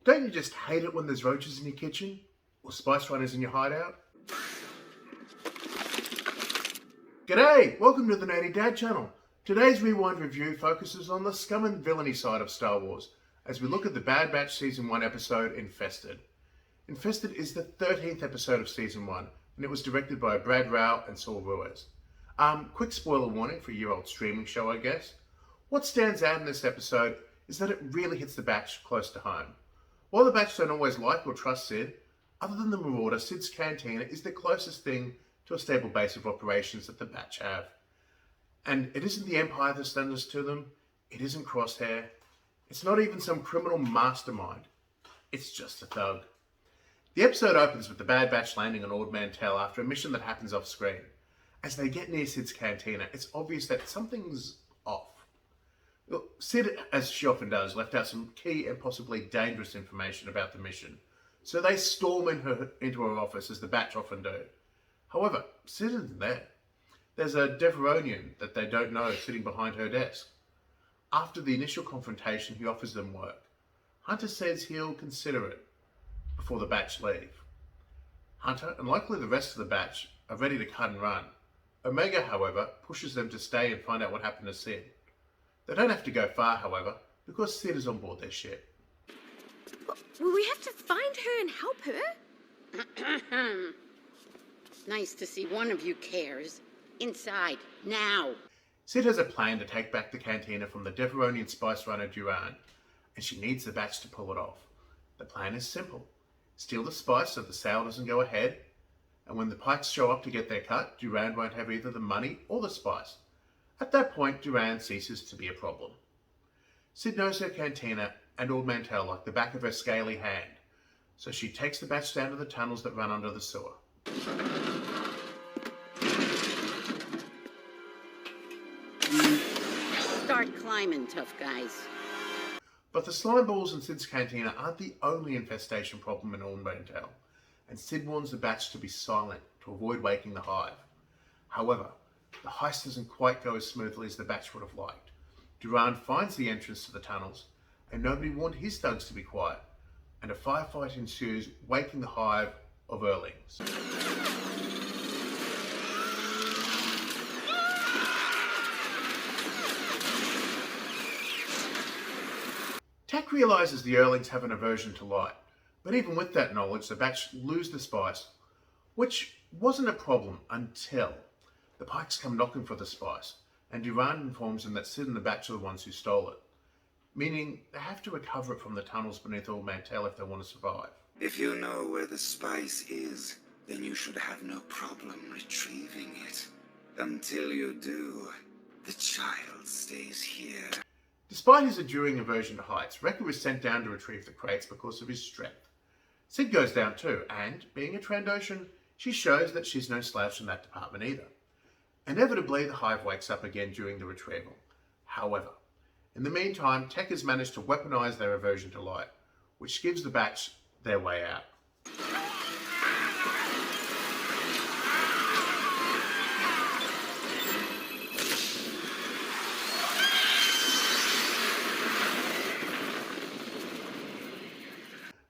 Don't you just hate it when there's roaches in your kitchen? Or spice runners in your hideout? G'day! Welcome to the Nerdy Dad channel. Today's Rewind review focuses on the scum and villainy side of Star Wars, as we look at the Bad Batch Season 1 episode, Infested. Infested is the 13th episode of Season 1, and it was directed by Brad Rao and Saul Ruiz. Quick spoiler warning for a year-old streaming show, I guess. What stands out in this episode is that it really hits the Batch close to home. While the Batch don't always like or trust Sid, other than the Marauder, Sid's cantina is the closest thing to a stable base of operations that the Batch have. And it isn't the Empire that stands to them, it isn't Crosshair, it's not even some criminal mastermind, it's just a thug. The episode opens with the Bad Batch landing on Ord Mantell after a mission that happens off screen. As they get near Sid's cantina, it's obvious that something's off. Sid, as she often does, left out some key and possibly dangerous information about the mission, so they storm into her office as the Batch often do. However, Sid isn't there. There's a Deveronian that they don't know sitting behind her desk. After the initial confrontation, he offers them work. Hunter says he'll consider it before the Batch leave. Hunter, and likely the rest of the Batch, are ready to cut and run. Omega, however, pushes them to stay and find out what happened to Sid. They don't have to go far, however, because Sid is on board their ship. Will we have to find her and help her? Nice to see one of you cares. Inside, now. Sid has a plan to take back the cantina from the Deveronian spice runner Duran, and she needs the Batch to pull it off. The plan is simple. Steal the spice so the sale doesn't go ahead, and when the Pikes show up to get their cut, Duran won't have either the money or the spice. At that point, Duran ceases to be a problem. Sid knows her cantina and Ord Mantell like the back of her scaly hand, so she takes the Batch down to the tunnels that run under the sewer. Start climbing, tough guys. But the slime balls in Sid's cantina aren't the only infestation problem in Ord Mantell, and Sid warns the Batch to be silent to avoid waking the hive. However, the heist doesn't quite go as smoothly as the Batch would have liked. Duran finds the entrance to the tunnels, and nobody warned his thugs to be quiet, and a firefight ensues, waking the hive of Earlings. Tech realizes the Earlings have an aversion to light, but even with that knowledge, the Batch lose the spice, which wasn't a problem until the Pikes come knocking for the spice, and Duran informs them that Sid and the Batch are the ones who stole it, meaning they have to recover it from the tunnels beneath Ord Mantell if they want to survive. If you know where the spice is, then you should have no problem retrieving it. Until you do, the child stays here. Despite his enduring aversion to heights, Wrecker is sent down to retrieve the crates because of his strength. Sid goes down too, and, being a Trandoshan, she shows that she's no slouch in that department either. Inevitably, the hive wakes up again during the retrieval. However, in the meantime, Tech has managed to weaponize their aversion to light, which gives the Batch their way out.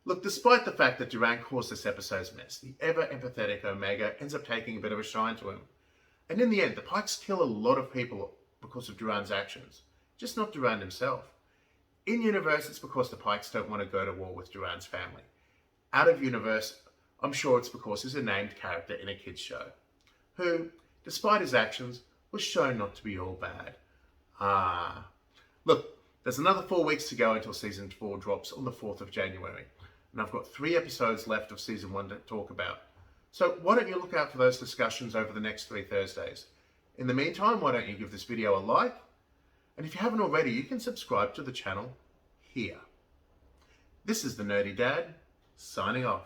Look, despite the fact that Duran caused this episode's mess, the ever-empathetic Omega ends up taking a bit of a shine to him. And in the end, the Pikes kill a lot of people because of Duran's actions, just not Duran himself. In-universe, it's because the Pikes don't want to go to war with Duran's family. Out of universe, I'm sure it's because he's a named character in a kid's show, who, despite his actions, was shown not to be all bad. Look, there's another 4 weeks to go until Season 4 drops on the 4th of January, and I've got 3 episodes left of Season 1 to talk about. So why don't you look out for those discussions over the next 3 Thursdays? In the meantime, why don't you give this video a like? And if you haven't already, you can subscribe to the channel here. This is the Nerdy Dad, signing off.